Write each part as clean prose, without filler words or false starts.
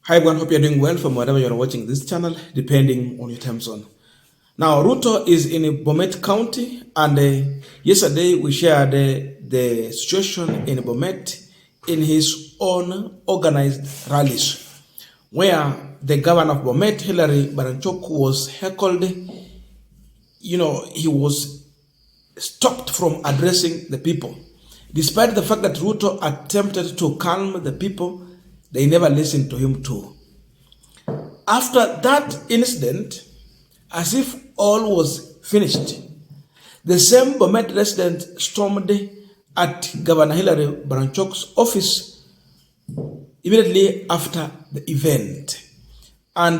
Hi everyone, hope you're doing well from wherever you're watching this channel, depending on your time zone. Now, Ruto is in Bomet County, and yesterday we shared the situation in Bomet in his own organized rallies, where the governor of Bomet, Hilary Baranchok, was heckled. He was stopped from addressing the people. Despite the fact that Ruto attempted to calm the people, they never listened to him too. After that incident, as if all was finished, the same Bomet resident stormed at Governor Hilary Baranchok's office immediately after the event. And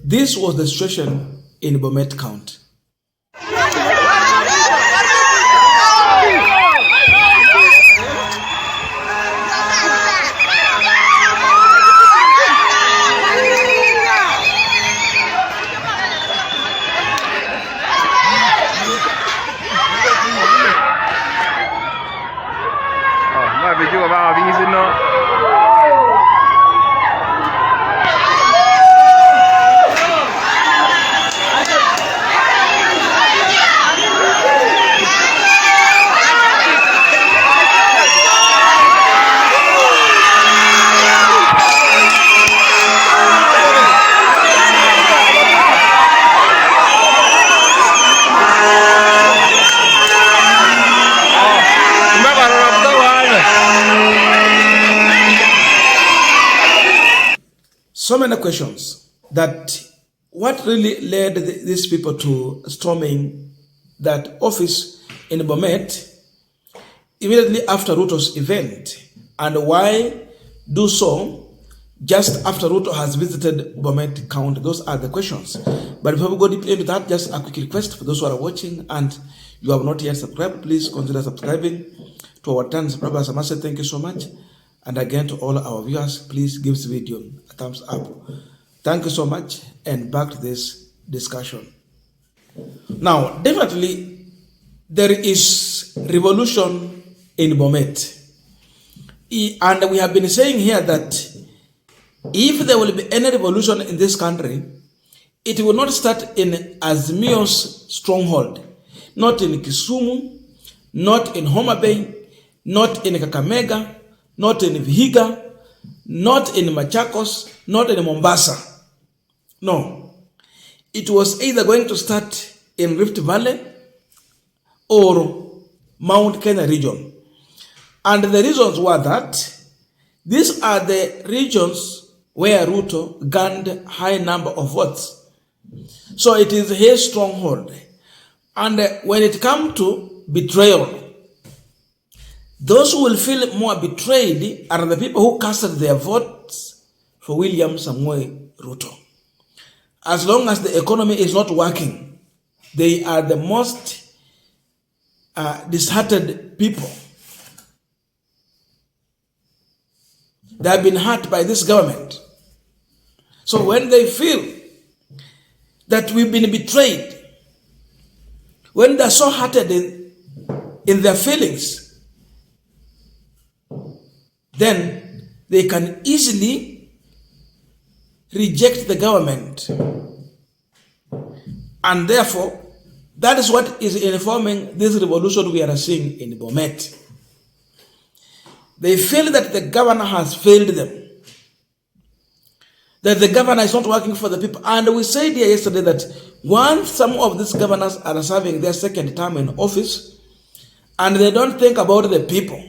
this was the situation in Bomet County. So many questions that what really led these people to storming that office in Bomet immediately after Ruto's event, and why do so just after Ruto has visited Bomet County? Those are the questions. But before we go deeply into that, just a quick request for those who are watching and you have not yet subscribed, please consider subscribing. To our 10 subscribers, I must say thank you so much. And again, to all our viewers, please give this video a thumbs up. Thank you so much, and back to this discussion. Now, definitely, there is revolution in Bomet. And we have been saying here that if there will be any revolution in this country, it will not start in Azimio's stronghold, not in Kisumu, not in Homa Bay, not in Kakamega, not in Vihiga, not in Machakos, not in Mombasa. No. It was either going to start in Rift Valley or Mount Kenya region. And the reasons were that these are the regions where Ruto gained high number of votes. So it is his stronghold. And when it comes to betrayal, those who will feel more betrayed are the people who casted their votes for William Samoei Ruto. As long as the economy is not working, they are the most disheartened people. They have been hurt by this government. So when they feel that we've been betrayed, when they're so hurted in their feelings, then they can easily reject the government. And therefore, that is what is informing this revolution we are seeing in Bomet. They feel that the governor has failed them, that the governor is not working for the people. And we said here yesterday that once some of these governors are serving their second term in office, and they don't think about the people,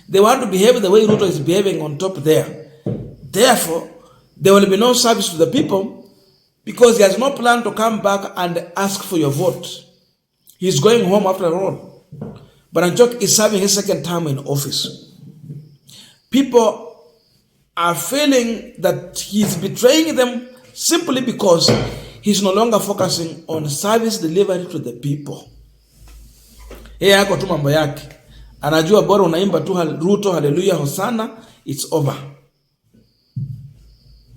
they want to behave the way Ruto is behaving on top there. Therefore, there will be no service to the people because he has no plan to come back and ask for your vote. He's going home after all. Baranchok is serving his second term in office. People are feeling that he's betraying them simply because he's no longer focusing on service delivery to the people. Yeye yako tu mambo yake. Anajua bora unaimba tu Ruto, hallelujah, Hosanna, it's over.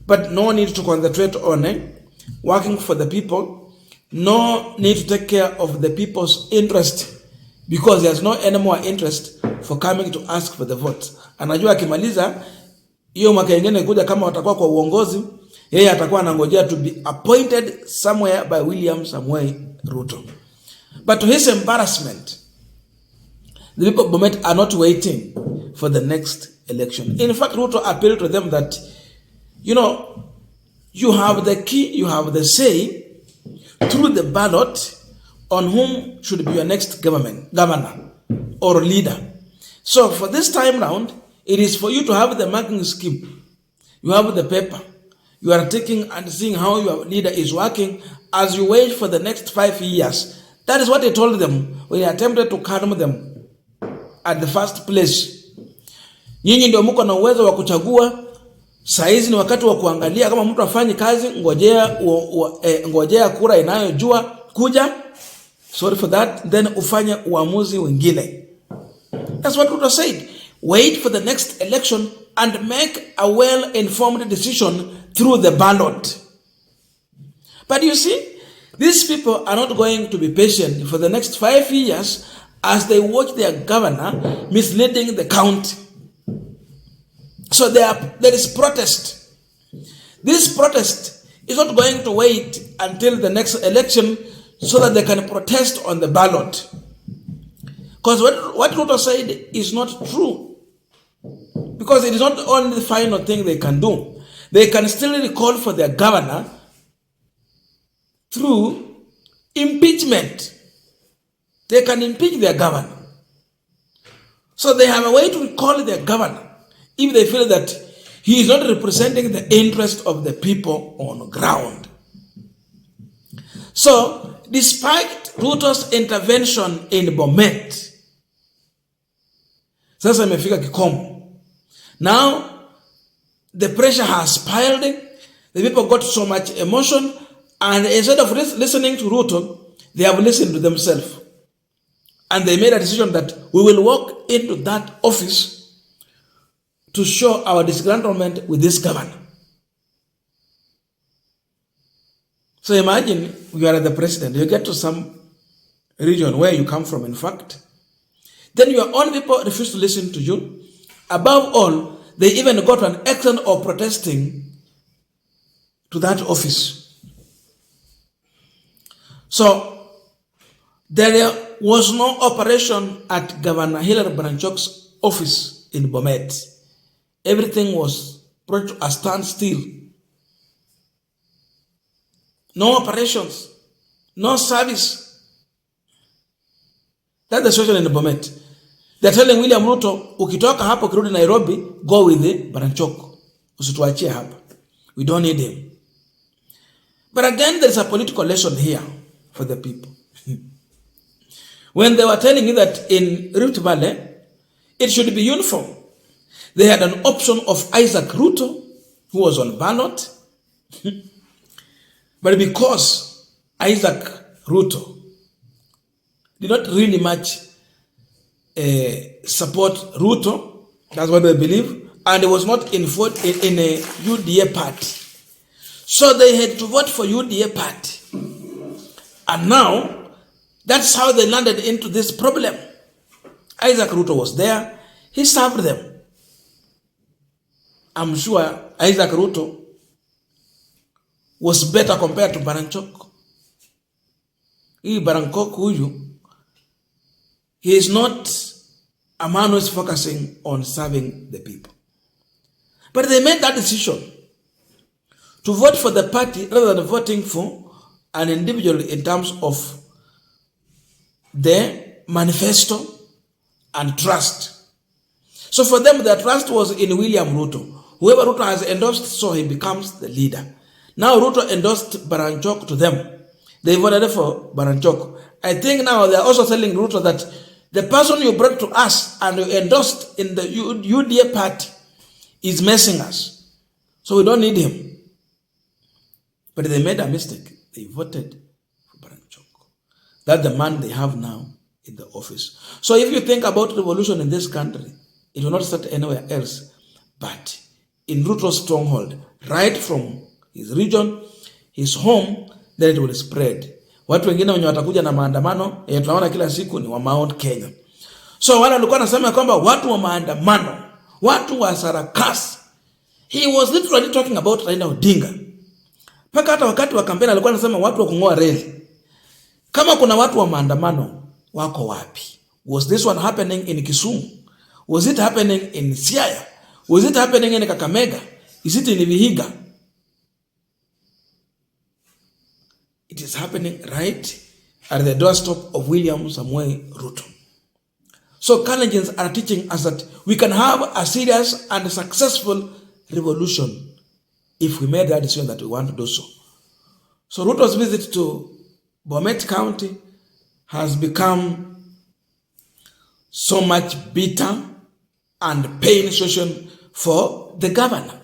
But no need to concentrate on working for the people. No need to take care of the people's interest because there's no any more interest for coming to ask for the vote. Anajua akimaliza hiyo mwaka ingine kuja kama watakuwa kwa uongozi, yeye atakuwa anangojea to be appointed somewhere by William Samoei Ruto. But to his embarrassment, the people of Bomet are not waiting for the next election. In fact, Ruto appealed to them that, you have the key, you have the say through the ballot on whom should be your next governor or leader. So for this time round, it is for you to have the marking scheme. You have the paper. You are taking and seeing how your leader is working as you wait for the next 5 years. That is what he told them when he attempted to calm them at the first place. Nyinyi ndio mko na uwezo wa kuchagua. Saizi ni wakati wa kuangalia kama mtu afanye kazi, ngojea kura inayojua kuja. Sorry for that. Then ufanye uamuzi wengine. That's what Ruto said. Wait for the next election and make a well-informed decision through the ballot. But you see, these people are not going to be patient for the next 5 years as they watch their governor misleading the county. So there is protest. This protest is not going to wait until the next election so that they can protest on the ballot. Because what Ruto said is not true. Because it is not only the final thing they can do. They can still recall for their governor through impeachment. They can impeach their governor. So they have a way to recall their governor if they feel that he is not representing the interest of the people on ground. So, despite Ruto's intervention in Bomet, sasa imefika kikomo. Now, the pressure has piled. The people got so much emotion, and instead of listening to Ruto, they have listened to themselves. And they made a decision that we will walk into that office to show our disgruntlement with this governor. So imagine you are the president, you get to some region where you come from, in fact. Then your own people refuse to listen to you. Above all, they even got to an extent of protesting to that office. So there was no operation at Governor Hilary Branchok's office in Bomet. Everything was brought to a standstill. No operations, no service. That's the situation in Bomet. They're telling William Ruto, ukitoka hapo kirudi Nairobi, go with the Branchok. Usituachie hapa. We don't need him. But again, there's a political lesson here for the people. When they were telling you that in Rift Valley, it should be uniform. They had an option of Isaac Ruto, who was on ballot. But because Isaac Ruto did not really much support Ruto, that's what they believe, and it was not in a UDA party. So they had to vote for UDA party. And now, that's how they landed into this problem. Isaac Ruto was there. He served them. I'm sure Isaac Ruto was better compared to Branchok. Branchok huyu, he is not a man who is focusing on serving the people. But they made that decision to vote for the party rather than voting for an individual in terms of their manifesto and trust. So for them, their trust was in William Ruto. Whoever Ruto has endorsed, so he becomes the leader. Now Ruto endorsed Branchok to them. They voted for Branchok. I think now they are also telling Ruto that the person you brought to us and you endorsed in the UDA party is messing us. So we don't need him. But they made a mistake. They voted for Branchok. That's the man they have now in the office. So if you think about revolution in this country, it will not start anywhere else but in Ruto's stronghold, right from his region, his home, then it will spread. Watu wengine wenye watakuja na maandamano, tunaona kila siku ni wa Mount Kenya. So wale walikuwa nasema kwamba watu wa maandamano, watu wa sarakasi, He was literally talking about Raila Odinga. Paka hata wakati wa kampeni alikuwa anasema watu wa kung'oa reli. Kama kuna watu wa maandamano wako wapi? Was this one happening in Kisumu? Was it happening in Siaya? Was it happening in Kakamega? Is it in Vihiga? It is happening right at the doorstep of William Samoei Ruto. So Kalenjins are teaching us that we can have a serious and successful revolution if we made that decision that we want to do so. So Ruto's visit to Bomet County has become so much bitter and pain situation for the governor.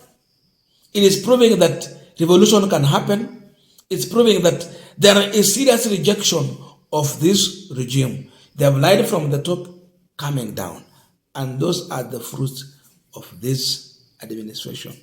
It is proving that revolution can happen. It's proving that there is serious rejection of this regime. They have lied from the top coming down. And those are the fruits of this administration.